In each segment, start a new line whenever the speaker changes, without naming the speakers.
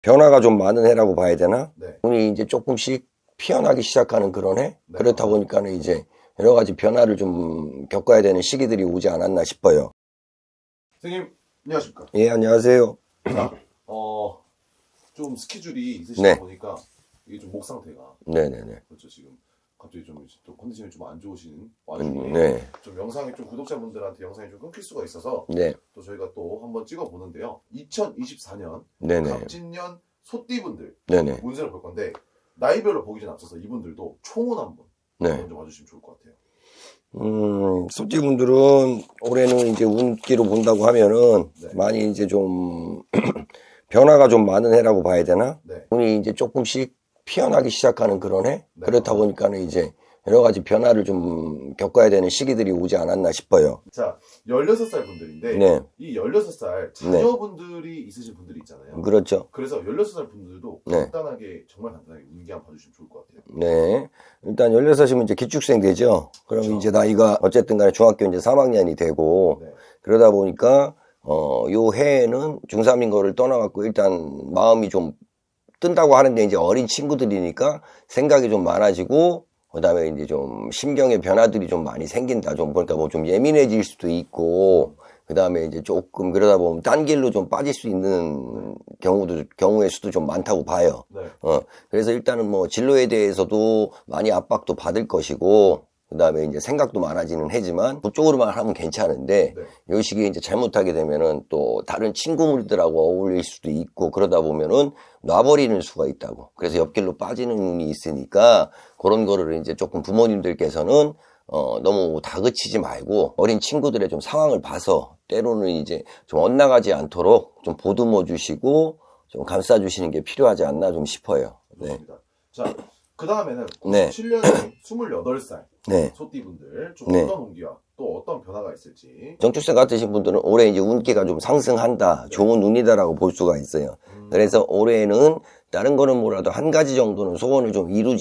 변화가 좀 많은 해라고 봐야 되나?
네.
운이 이제 조금씩 피어나기 시작하는 그런 해?
네.
그렇다 보니까는 이제 여러 가지 변화를 좀 겪어야 되는 시기들이 오지 않았나 싶어요.
선생님, 안녕하십니까?
예, 안녕하세요.
자, 좀 스케줄이 있으시다
네.
보니까 이게 좀 목 상태가
네네네.
그렇죠. 지금 갑자기 좀 또 컨디션이 좀 안 좋으신 와중에
네.
좀 영상이 좀 구독자분들한테 영상이 좀 끊길 수가 있어서
네.
또 저희가 또 한번 찍어보는데요. 2024년
네네.
갑진년 소띠분들
네네.
운세를 볼 건데 나이별로 보기 전에 앞서서 이분들도 총운 한번
네.
먼저 봐주시면 좋을 것 같아요.
소띠분들은 올해는 이제 운기로 본다고 하면은
네.
많이 이제 좀 변화가 좀 많은 해라고 봐야 되나?
네.
운이 이제 조금씩 피어나기 시작하는 그런 해?
네.
그렇다 보니까는 이제 여러 가지 변화를 좀 겪어야 되는 시기들이 오지 않았나 싶어요.
자, 16살 분들인데
네.
이 16살 자녀분들이 있으신 분들이 있잖아요.
그렇죠.
그래서 16살 분들도
네.
간단하게 정말 간단하게 운기 한번 봐주시면 좋을 것 같아요.
네. 일단 16이면 이제 기축생 되죠. 그럼
그렇죠.
이제 나이가 어쨌든 간에 중학교 이제 3학년이 되고,
네.
그러다 보니까, 요 해에는 중3인 거를 떠나갖고 일단 마음이 좀 뜬다고 하는데 이제 어린 친구들이니까 생각이 좀 많아지고, 그 다음에 이제 좀 심경의 변화들이 좀 많이 생긴다. 좀 보니까 뭐 좀 예민해질 수도 있고, 그 다음에 이제 조금 그러다 보면 딴 길로 좀 빠질 수 있는 경우의 수도 좀 많다고 봐요.
네.
그래서 일단은 뭐 진로에 대해서도 많이 압박도 받을 것이고, 그 다음에 이제 생각도 많아지는 해지만, 그쪽으로만 하면 괜찮은데,
네.
요 시기에 이제 잘못하게 되면은 또 다른 친구들하고 어울릴 수도 있고, 그러다 보면은 놔버리는 수가 있다고. 그래서 옆길로 빠지는 운이 있으니까, 그런 거를 이제 조금 부모님들께서는, 너무 다그치지 말고, 어린 친구들의 좀 상황을 봐서, 때로는 이제 좀 엇나가지 않도록 좀 보듬어 주시고, 좀 감싸주시는 게 필요하지 않나 좀 싶어요. 네.
좋습니다. 자, 그 다음에는
네.
97년생 28살
네.
소띠분들 좀
네.
어떤 운기와 또 어떤 변화가 있을지.
정축생 같으신 분들은 올해 이제 운기가 좀 상승한다, 좋은 운이다라고 볼 수가 있어요. 그래서 올해는 다른 거는 뭐라도 한 가지 정도는 소원을 좀 이룰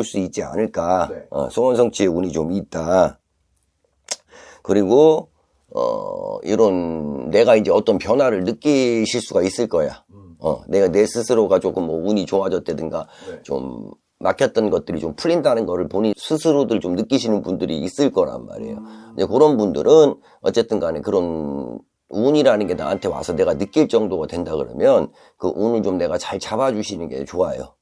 수 있지 않을까.
네.
소원 성취의 운이 좀 있다. 그리고, 이런, 내가 이제 어떤 변화를 느끼실 수가 있을 거야. 내가 내 스스로가 조금 뭐 운이 좋아졌다든가,
네.
좀 막혔던 것들이 좀 풀린다는 거를 본인 스스로들 좀 느끼시는 분들이 있을 거란 말이에요. 이제 그런 분들은 어쨌든 간에 그런 운이라는 게 나한테 와서 내가 느낄 정도가 된다 그러면 그 운을 좀 내가 잘 잡아주시는 게 좋아요.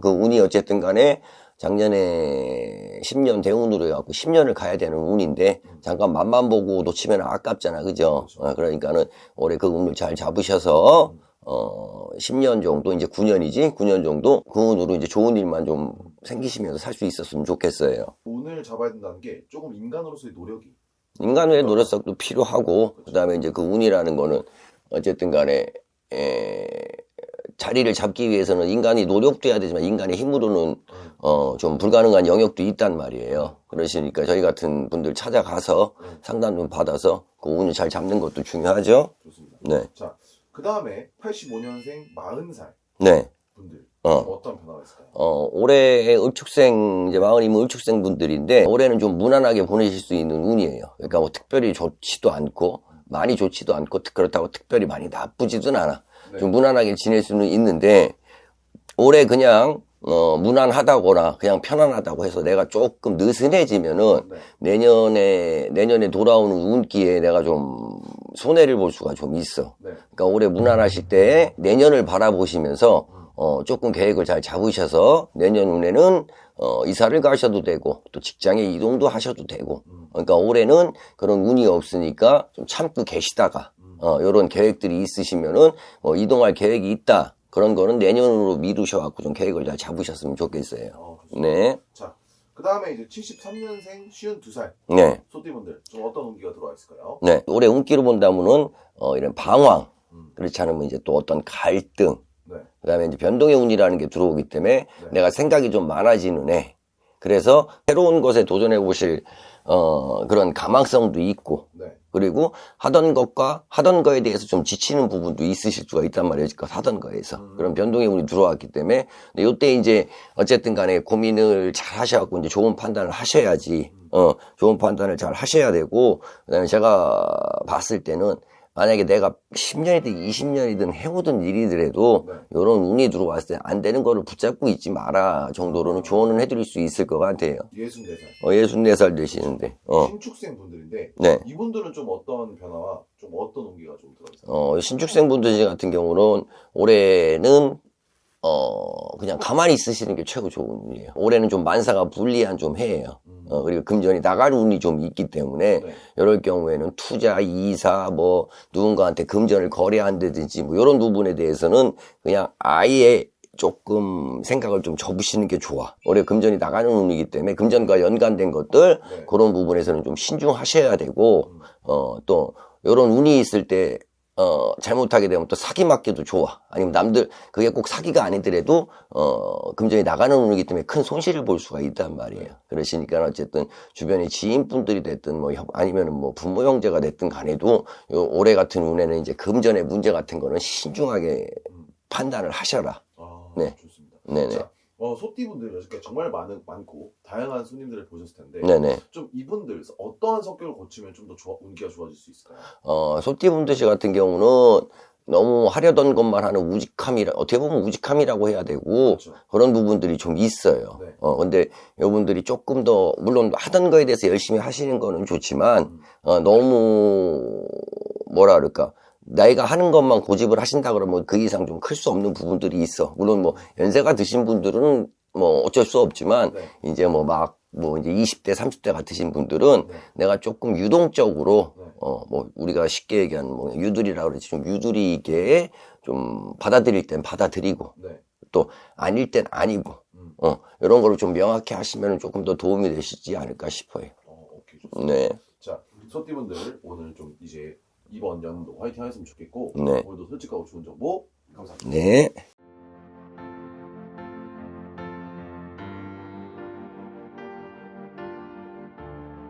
그 운이 어쨌든 간에 작년에 10년 대운으로 해갖고 10년을 가야 되는 운인데 잠깐 맛만 보고 놓치면 아깝잖아. 그죠? 그러니까는 올해 그 운을 잘 잡으셔서 10년 정도, 이제 9년이지? 9년 정도? 그 운으로 이제 좋은 일만 좀 생기시면서 살 수 있었으면 좋겠어요.
운을 잡아야 된다는 게 조금 인간으로서의 노력이.
인간의 노력도 필요하고, 그 다음에 이제 그 운이라는 거는 어쨌든 간에, 자리를 잡기 위해서는 인간이 노력도 해야 되지만 인간의 힘으로는, 좀 불가능한 영역도 있단 말이에요. 그러시니까 저희 같은 분들 찾아가서 상담 좀 받아서 그 운을 잘 잡는 것도 중요하죠.
좋습니다.
네.
자, 그 다음에 85년생 40살
네.
분들
어.
어떤 변화가 있을까요?
올해의 을축생, 이제 마흔이면 을축생 분들인데, 올해는 좀 무난하게 보내실 수 있는 운이에요. 그러니까 뭐 특별히 좋지도 않고, 많이 좋지도 않고, 그렇다고 특별히 많이 나쁘지도 않아.
네.
좀 무난하게 지낼 수는 있는데, 올해 그냥, 무난하다거나, 그냥 편안하다고 해서 내가 조금 느슨해지면은,
네.
내년에 돌아오는 운기에 내가 좀 손해를 볼 수가 좀 있어.
네.
그러니까 올해 무난하실 때 내년을 바라보시면서 조금 계획을 잘 잡으셔서 내년 운에는 이사를 가셔도 되고 또 직장에 이동도 하셔도 되고 그러니까 올해는 그런 운이 없으니까 좀 참고 계시다가 이런 계획들이 있으시면은 이동할 계획이 있다. 그런 거는 내년으로 미루셔갖고 좀 계획을 잘 잡으셨으면 좋겠어요. 네.
자, 그 다음에 이제 73년생 52살
네.
소띠분들 좀 어떤 운기가 들어와 있을까요?
네. 올해 운기로 본다면은 이런 방황, 그렇지 않으면 이제 또 어떤 갈등,
네.
그 다음에 이제 변동의 운이라는 게 들어오기 때문에 내가 생각이 좀 많아지는 애. 그래서 새로운 것에 도전해 보실, 그런 가망성도 있고,
네.
그리고 하던 거에 대해서 좀 지치는 부분도 있으실 수가 있단 말이에요. 지금 하던 거에서. 그런 변동의 운이 들어왔기 때문에. 근데 요때 이제 어쨌든 간에 고민을 잘 하셔갖고 이제 좋은 판단을 하셔야지. 좋은 판단을 잘 하셔야 되고, 그 다음에 제가 봤을 때는 만약에 내가 10년이든 20년이든 해오던 일이더라도
네.
이런 운이 들어왔을 때 안 되는 거를 붙잡고 있지 마라 정도로는 조언은 해드릴 수 있을 것 같아요.
64살.
64살 되시는데.
신축생 분들인데
네.
이분들은 좀 어떤 변화와 좀 어떤 온기가 좀 들어있어요?
신축생 분들 같은 경우는 올해는 그냥 가만히 있으시는 게 최고 좋은 운이에요. 올해는 좀 만사가 불리한 좀 해예요. 그리고 금전이 나갈 운이 좀 있기 때문에
네.
이럴 경우에는 투자, 이사, 뭐 누군가한테 금전을 거래한다든지 뭐 이런 부분에 대해서는 그냥 아예 조금 생각을 좀 접으시는 게 좋아. 올해 금전이 나가는 운이기 때문에 금전과 연관된 것들
네.
그런 부분에서는 좀 신중하셔야 되고 또 이런 운이 있을 때 잘못하게 되면 또 사기 맞기도 좋아. 아니면 남들, 그게 꼭 사기가 아니더라도, 금전이 나가는 운이기 때문에 큰 손실을 볼 수가 있단 말이에요. 그러시니까 어쨌든 주변에 지인분들이 됐든 뭐, 아니면은 뭐 부모 형제가 됐든 간에도 요 올해 같은 운에는 이제 금전의 문제 같은 거는 신중하게 판단을 하셔라. 네.
좋습니다.
네네.
자, 소띠분들 이렇게 정말 많고 다양한 손님들을 보셨을 텐데
네네.
좀 이분들 어떠한 성격을 고치면 좀 더 운기가 좋아질 수 있을까요?
소띠분들 같은 경우는 너무 하려던 것만 하는 우직함이라, 어떻게 보면 우직함이라고 해야 되고,
그렇죠.
그런 부분들이 좀 있어요.
네.
근데 이분들이 조금 더, 물론 하던 거에 대해서 열심히 하시는 거는 좋지만, 너무, 뭐라 그럴까. 나이가 하는 것만 고집을 하신다 그러면 그 이상 좀 클 수 없는 부분들이 있어. 물론 뭐, 연세가 드신 분들은 뭐 어쩔 수 없지만,
네.
이제 뭐 이제 20대, 30대 같으신 분들은
네.
내가 조금 유동적으로,
네.
뭐, 우리가 쉽게 얘기하는 뭐, 유두리라고 그러지. 좀 유두리게 좀 받아들일 땐 받아들이고,
네.
또 아닐 땐 아니고, 이런 거를 좀 명확히 하시면 조금 더 도움이 되시지 않을까 싶어요.
오케이, 좋습니다.
네.
자, 소띠분들 오늘 좀 이제 이번 연도 화이팅 하셨으면 좋겠고
네.
오늘도 솔직하고 좋은 정보 감사합니다.
네.